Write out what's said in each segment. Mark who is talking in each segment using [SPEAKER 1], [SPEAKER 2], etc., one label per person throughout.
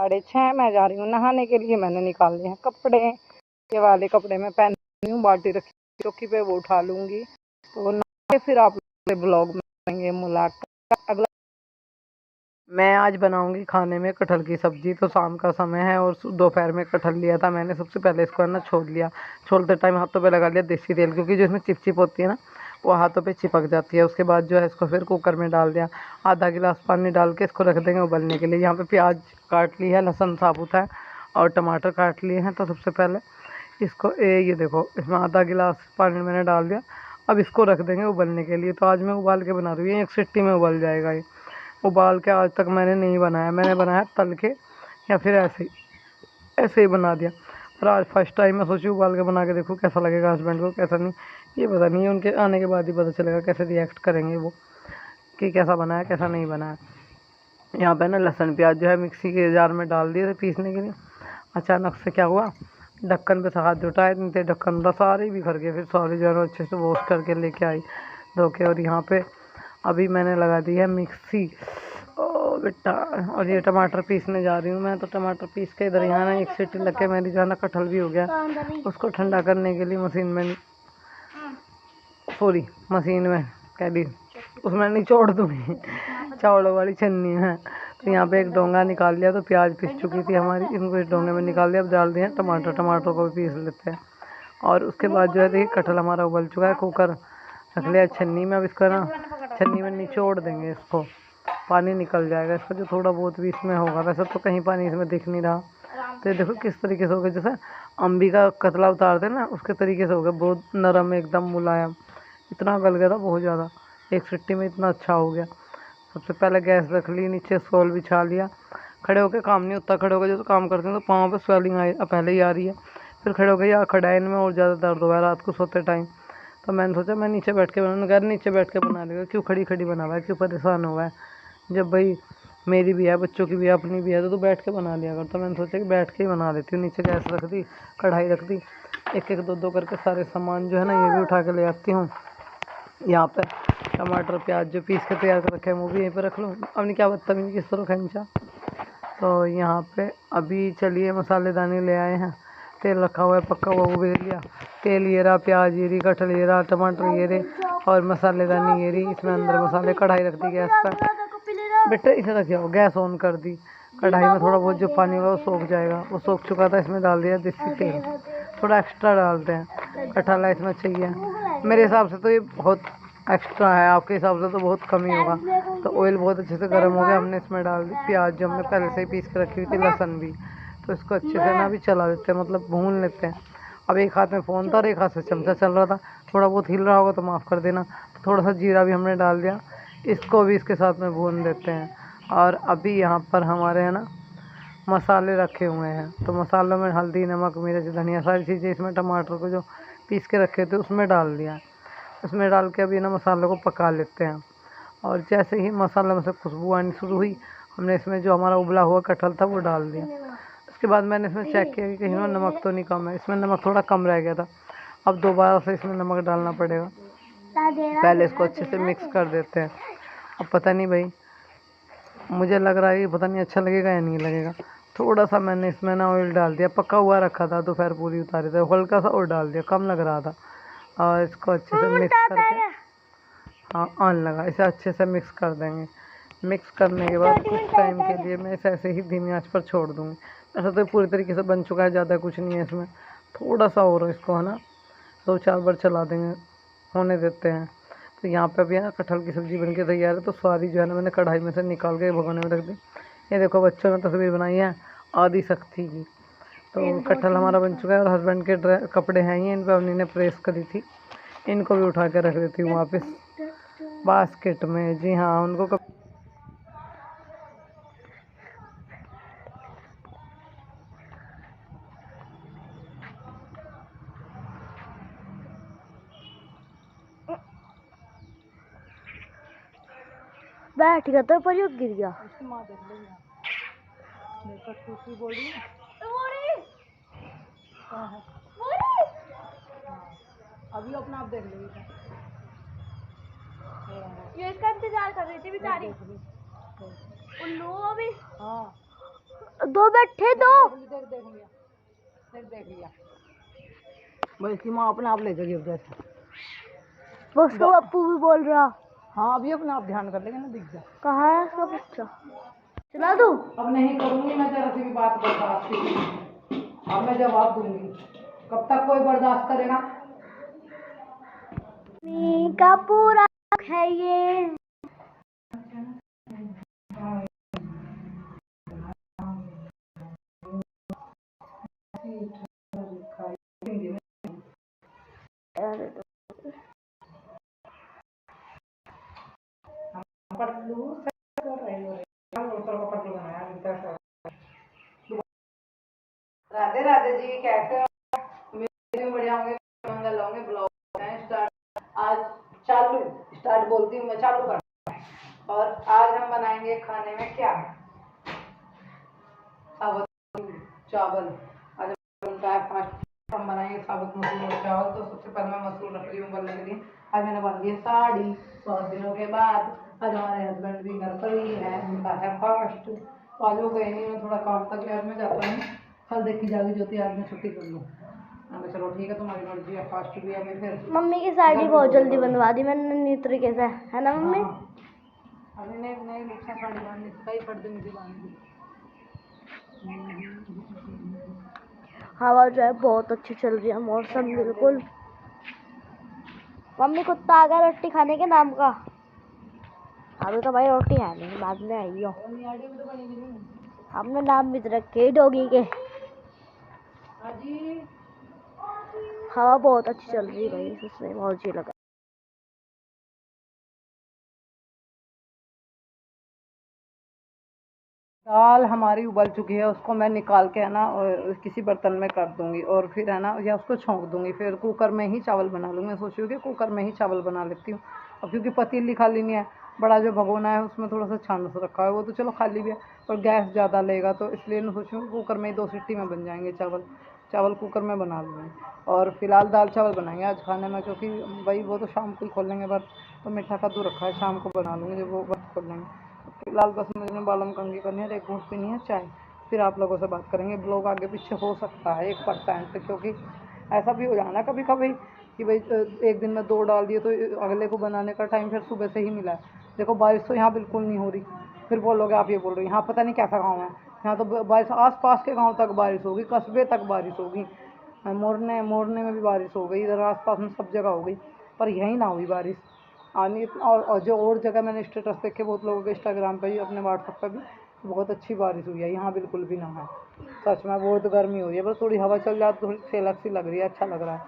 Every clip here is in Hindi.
[SPEAKER 1] 6:30 मैं जा रही हूँ नहाने के लिए। मैंने निकाल लिए हैं कपड़े, ये वाले कपड़े मैं पहन रही हूँ, बाल्टी रखी चौकी पे, वो उठा लूँगी। तो नहा के फिर आप ब्लॉग में करेंगे मुलाकात अगला। मैं आज बनाऊंगी खाने में कटहल की सब्जी। तो शाम का समय है और दोपहर में कटहल लिया था मैंने। सबसे पहले इसको है ना छोड़ लिया। छोड़ते टाइम हाथों पे लगा लिया देसी तेल, क्योंकि जो इसमें चिपचिप होती है ना वो हाथों पे चिपक जाती है। उसके बाद जो है इसको फिर कुकर में डाल दिया। आधा गिलास पानी डाल के इसको रख देंगे उबलने के लिए। यहाँ पे प्याज काट ली है, लहसुन साबुत है और टमाटर काट लिए हैं। तो सबसे पहले इसको ये देखो, इसमें आधा गिलास पानी मैंने डाल दिया। अब इसको रख देंगे उबलने के लिए। तो आज मैं उबाल के बना रही हूँ, एक सीटी में उबल जाएगा ये। उबाल के आज तक मैंने नहीं बनाया, मैंने बनाया तल के या फिर ऐसे ही बना दिया। पर आज फर्स्ट टाइम मैं सोची उबाल के बना के देखूँ कैसा लगेगा हस्बैंड को, कैसा नहीं ये पता नहीं है। उनके आने के बाद ही पता चलेगा कैसे रिएक्ट करेंगे वो, कि कैसा बनाया कैसा नहीं बनाया। यहाँ पे ना लहसुन प्याज जो है मिक्सी के जार में डाल दिए थे पीसने के लिए। अचानक से क्या हुआ, ढक्कन पे से हाथ जुटाए नहीं थे, ढक्कन था सारे बिखर गए। फिर सारी जो है अच्छे से वॉश करके लेके आई धो के। और यहाँ पे अभी मैंने लगा दी है मिक्सी ओ बेटा। और ये टमाटर पीसने जा रही हूँ मैं। तो टमाटर पीस के इधर यहाँ ना एक सीटी लग के मेरी जो है ना कटहल भी हो गया। उसको ठंडा करने के लिए मशीन में, सॉरी मशीन में कह दी, उसमें निचोड़ दूँगी चावलों वाली छन्नी है। तो यहाँ पे एक डोंगा निकाल लिया। तो प्याज पिस चुकी थी हमारी, इनको इस डोंगे में निकाल दिया। अब डाल दिए टमाटर, टमाटर को भी पीस लेते हैं। और उसके बाद जो है देखिए कटहल हमारा उबल चुका है। कुकर रख लिया छन्नी में। अब इसको ना छन्नी में निचोड़ देंगे, इसको पानी निकल जाएगा इसका जो थोड़ा बहुत भी इसमें होगा। वैसे तो कहीं पानी इसमें दिख नहीं रहा। तो ये देखो किस तरीके से हो गया, जैसे अम्बी का कतला उतारते हैं ना उसके तरीके से हो गया। बहुत नरम एकदम मुलायम, इतना गल गया था बहुत ज़्यादा, एक सीटी में इतना अच्छा हो गया। सबसे पहले गैस रख ली, नीचे स्टॉल बिछा लिया। खड़े होकर काम नहीं होता, खड़े होकर जो काम करते हैं तो पाँव पे स्वेलिंग पहले ही आ रही है। फिर खड़े होकर या खड़ाइन में और ज़्यादा दर्द हुआ है रात को सोते टाइम। तो मैंने सोचा मैं नीचे बैठ के बनाऊँ, घर नीचे बैठ के बना लेगा, क्यों खड़ी खड़ी बना हुआ है, क्यों परेशान हुआ है। जब भाई मेरी भी है, बच्चों की भी है, अपनी भी है, तो तू बैठ के बना लिया कर। तो मैंने सोचा कि बैठ के ही बना लेती हूँ। नीचे गैस रख दी, कढ़ाई रख दी, एक एक दो दो करके सारे सामान जो है ना ये भी उठा के ले आती हूँ। यहाँ पे टमाटर प्याज जो पीस के तैयार कर रखे हैं वो भी यहीं पे रख लूँ। अपनी क्या बदतमीजी किस तरह खंचा। तो यहाँ पे अभी चलिए मसालेदानी ले आए हैं, तेल रखा हुआ है पक्का हुआ, वो भी ले लिया। तेल ये रहा, प्याज ये रही, कटहल ये रहा, टमाटर ये रहे और मसालेदानी ये रही। इसमें अंदर मसाले, कढ़ाई रख दी गैस पर। बेटा इसे रखिए, गैस ऑन कर दी। कढ़ाई में थोड़ा बहुत जो पानी होगा वो सूख जाएगा, वो सूख चुका था। इसमें डाल दिया देसी तेल, थोड़ा एक्स्ट्रा डालते हैं, कटहल इसमें चाहिए। मेरे हिसाब से तो ये बहुत एक्स्ट्रा है, आपके हिसाब से तो बहुत कम ही होगा। तो ऑयल बहुत अच्छे से गर्म हो गया, हमने इसमें डाल दी प्याज जो हमने पहले से ही पीस के रखी हुई थी, लहसुन भी। तो इसको अच्छे से ना भी चला देते हैं, मतलब भून लेते हैं। अब एक हाथ में फ़ोन था और एक हाथ से चमचा चल रहा था, थोड़ा बहुत हिल रहा होगा तो माफ़ कर देना। तो थोड़ा सा जीरा भी हमने डाल दिया, इसको भी इसके साथ में भून देते हैं। और अभी यहाँ पर हमारे है ना मसाले रखे हुए हैं। तो मसालों में हल्दी, नमक, मिर्च, धनिया सारी चीज़ें इसमें टमाटर को जो पीस के रखे थे उसमें डाल दिया। उसमें डाल के अभी ना मसालों को पका लेते हैं। और जैसे ही मसालों में से खुशबू आनी शुरू हुई, हमने इसमें जो हमारा उबला हुआ कटहल था वो डाल दिया। उसके बाद मैंने इसमें चेक किया कि कहीं ना नमक तो नहीं कम है, इसमें नमक थोड़ा कम रह गया था। अब दोबारा से इसमें नमक डालना पड़ेगा। पहले इसको अच्छे से मिक्स कर देते हैं। अब पता नहीं भाई, मुझे लग रहा है कि पता नहीं अच्छा लगेगा या नहीं लगेगा। थोड़ा सा मैंने इसमें ना ऑयल डाल दिया, पका हुआ रखा था दोपहर पूरी उतारी थे, हल्का सा और डाल दिया, कम लग रहा था। और इसको अच्छे से मिक्स करके, हाँ ऑन लगा, इसे अच्छे से मिक्स कर देंगे। मिक्स करने के बाद कुछ टाइम के लिए मैं इसे ऐसे ही धीमी आंच पर छोड़ दूँगी। ऐसा तो पूरी तरीके से बन चुका है, ज़्यादा कुछ नहीं है इसमें, थोड़ा सा और इसको है ना 2-4 बार चला देंगे, होने देते हैं। तो यहाँ पे अभी है ना कटहल की सब्ज़ी बन के तैयार है। तो सारी जो है ना मैंने कढ़ाई में से निकाल के भगोने में रख दी। ये देखो बच्चों ने तस्वीर बनाई है आदि शक्ति की। तो कटहल हमारा बन चुका है और हस्बैंड के कपड़े हैं ये, इन पर उन्हीं ने प्रेस करी थी, इनको भी उठा के रख देती हूँ वापस बास्केट में। जी हाँ, उनको
[SPEAKER 2] बैठ गया तो पर गिर गया।
[SPEAKER 1] अभी अपना आप देख लेगी,
[SPEAKER 2] ये इसका इंतजार कर रही थी बेचारी। उल्लू अभी
[SPEAKER 1] हाँ
[SPEAKER 2] दो बैठे दो।
[SPEAKER 1] देख लिया भाई, इसकी माँ अपने आप ले जाएगी उधर से।
[SPEAKER 2] वो उसको पप्पू भी बोल रहा।
[SPEAKER 1] हाँ अभी अपने आप ध्यान कर लेंगे ना, दिख जा।
[SPEAKER 2] कहाँ है उसका बच्चा? चला दूँ?
[SPEAKER 1] अब नहीं करूंगी मैं जरा सी भी बात बर्दाश्त की। अब मैं जवाब दूंगी। कब तक कोई बर्दाश्त करेगा?
[SPEAKER 2] मम्मी का पूरा है ये।
[SPEAKER 1] राधे राधे जी, कैसे हो? मेरे बढ़िया होंगे, मंगल होंगे। ब्लॉग स्टार्ट आज, चालू स्टार्ट बोलती हूँ मैं, चालू कर। और आज हम बनाएंगे खाने में क्या? साबुत चावल। आज बनता है फास्ट, हम बनाएंगे साबुत मसूर और चावल। तो सबसे पहले मैं मसूर रख रही हूँ बनने के लिए। आज मैंने बन दी साड़ी बहुत दिनों के बाद। आज हमारे हस्बैंड भी घर पर ही है, उनका है फास्ट। तो आज वो गए नहीं, मैं थोड़ा काम तक यार मैं जाता हूँ। कल देखी जाएगी ज्योति, आज मैं छुट्टी कर लूँ। चलो ठीक है, तुम्हारी मर्जी है, फास्ट भी है। मैं फिर
[SPEAKER 2] मम्मी की साड़ी बहुत जल्दी बनवा दी मैंने नई तरीके से, है ना मम्मी?
[SPEAKER 1] अभी नई नई लुक्सा साड़ी बांधनी थी, कई पर्दे मुझे बांधी।
[SPEAKER 2] हवा जो है बहुत अच्छी चल रही है, मौसम बिल्कुल। मम्मी कुत्ता आ गया रोटी खाने के नाम का। अभी तो भाई रोटी है नहीं, बाद में आई हो। हमने नाम भी तो रखे डॉगी के। हवा बहुत अच्छी चल रही है भाई, इसमें बहुत अच्छी लगा।
[SPEAKER 1] दाल हमारी उबल चुकी है, उसको मैं निकाल के है ना और किसी बर्तन में कर दूंगी, और फिर है ना या उसको छोंक दूंगी। फिर कुकर में ही चावल बना लूँगी। मैं सोची हूँ कि कुकर में ही चावल बना लेती हूँ। अब क्योंकि पतीली खाली नहीं है, बड़ा जो भगोना है उसमें थोड़ा सा छान रखा है, वो तो चलो खाली भी है, और गैस ज़्यादा लेगा, तो इसलिए मैं सोची हूँ कुकर में ही 2 सीटी में बन जाएंगे चावल। चावल कुकर में बना लूँगी। और फिलहाल दाल चावल बनाएंगे आज खाने में, क्योंकि भाई वो तो शाम को ही खोलेंगे बस। तो मीठा कद्दू रखा है, शाम को बना लूँगी जब वो बस खोल लेंगे। फिलहाल बस मुझे बालम कंघी करनी है, एक घूंट पीनी है चाय। फिर आप लोगों से बात करेंगे। ब्लॉग आगे पीछे हो सकता है 1%, क्योंकि ऐसा भी हो जाना है कभी कभी कि भाई एक दिन में 2 डाल दिए तो अगले को बनाने का टाइम फिर सुबह से ही मिला है। देखो बारिश तो यहाँ बिल्कुल नहीं हो रही, फिर बोलोगे आप ये बोल रहे हो यहाँ पता नहीं कैसा गाँव है। यहाँ तो बारिश आस पास के गाँव तक बारिश होगी, कस्बे तक बारिश होगी, मोरने मोरने में भी बारिश हो गई, इधर आस पास में सब जगह हो गई, पर यहीं ना हुई बारिश। आनी और जो और जगह मैंने स्टेटस देखे बहुत लोगों के इंस्टाग्राम पे भी, अपने व्हाट्सएप पे भी, बहुत अच्छी बारिश हुई है। यहाँ बिल्कुल भी ना है। सच में बहुत गर्मी हो रही है, बस थोड़ी हवा चल जाती, थोड़ी सेलक सी लग रही है, अच्छा लग रहा है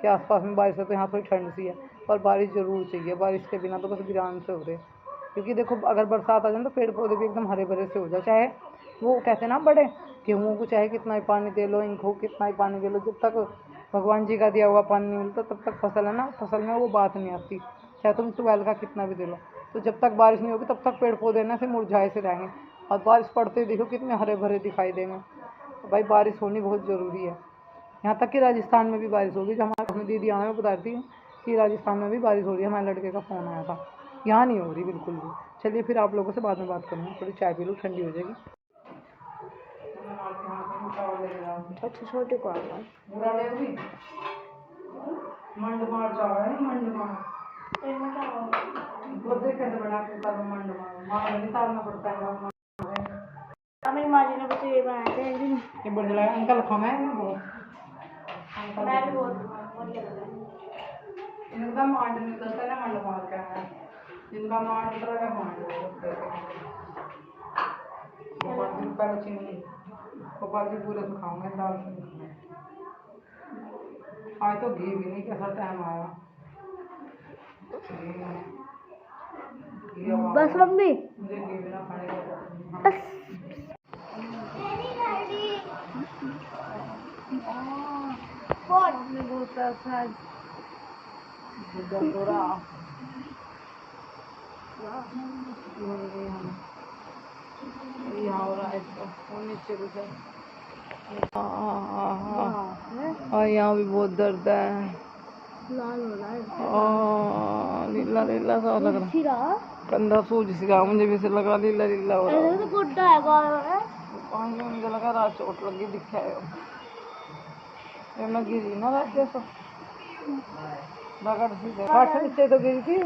[SPEAKER 1] कि आसपास में बारिश है। तो यहाँ थोड़ी ठंड सी है, पर बारिश ज़रूर चाहिए। बारिश के बिना तो बस वीरान से हो रहे, क्योंकि देखो अगर बरसात आ जाए तो पेड़ पौधे भी एकदम हरे भरे से हो जाए। चाहे वो कहते हैं ना बड़े गेहूँ को चाहे कितना ही पानी दे लो, इनको कितना ही पानी दे लो, जब तक भगवान जी का दिया हुआ पानी नहीं मिलता तब तक फसल है ना, फसल में वो बात नहीं आती। चाहे तुम ट्यूबवेल का कितना भी दे लो, तो जब तक बारिश नहीं होगी तब तक पेड़ पौधे ना से मुरझाए से रहेंगे, और बारिश पड़ते ही देखो कितने हरे भरे दिखाई देंगे। तो भाई बारिश होनी बहुत ज़रूरी है। यहाँ तक कि राजस्थान में भी बारिश होगी, जो हमारे अपनी दीदी हमें बताती है कि राजस्थान में भी बारिश हो रही है। हमारे लड़के का फ़ोन आया था, यहाँ नहीं हो रही बिल्कुल भी। चलिए फिर आप लोगों से बाद में बात करूँगी, थोड़ी चाय पी लूँ, ठंडी हो जाएगी।
[SPEAKER 2] अच्छा छोटे को हमारी माँ जी ने बच्चे ये बनाए थे
[SPEAKER 1] ये बढ़िया लगा, अंकल खाना है बहुत।
[SPEAKER 2] मैं भी बहुत
[SPEAKER 1] इनका मांड निकलता है ना, मंड मार का है जिनका मांड उतरा है, मांड गोपाल जी पहले चीनी, गोपाल जी पूरे से खाऊंगे दाल से। आज तो घी भी नहीं, कैसा टाइम आया।
[SPEAKER 2] बस मम्मी
[SPEAKER 1] मुझे घी बिना खाने का
[SPEAKER 2] बस।
[SPEAKER 1] और यहाँ भी बहुत दर्द है,
[SPEAKER 2] लाल हो रहा है,
[SPEAKER 1] लीला लीला सा लग रहा, कंधा सूज सी रहा, मुझे भी से लगा लीला लीला हो रहा।
[SPEAKER 2] तो गुड्डा है गाल में।
[SPEAKER 1] मुझे लगा रात चोट लगी दिखा है ये मैं गिरी ना रात जैसा रगड़ सीधे काट नीचे तो गिरी थी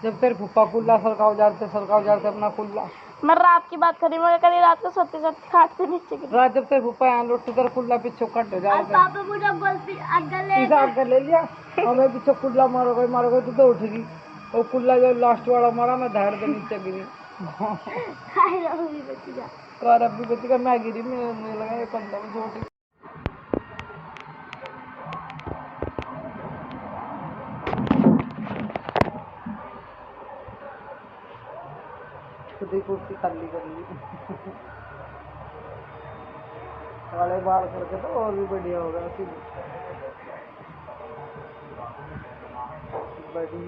[SPEAKER 1] जब तेरे फूफा कुल्ला सरकाव जाते अपना कुल्ला
[SPEAKER 2] मैं रात की बात करी मैं कभी रात को सोते सोते खाट से नीचे गिरी
[SPEAKER 1] रात जब तेरे फूफा यहाँ लुट तेरा कुल्ला पीछे कट जा
[SPEAKER 2] पापा मुझे बोलती
[SPEAKER 1] आगे ले लिया हमें पीछे कुल्ला मारोगे तो उठ गई वो कुल्ला जो लास्ट वाला मारा मैं धड़ के नीचे गिरी कार अभी बच्ची का मैं गिरी मुझे लगा ये कंधा में छोटी खुद ही कुर्सी खाली कर ली वाले बाल करके तो और भी बढ़िया होगा बड़ी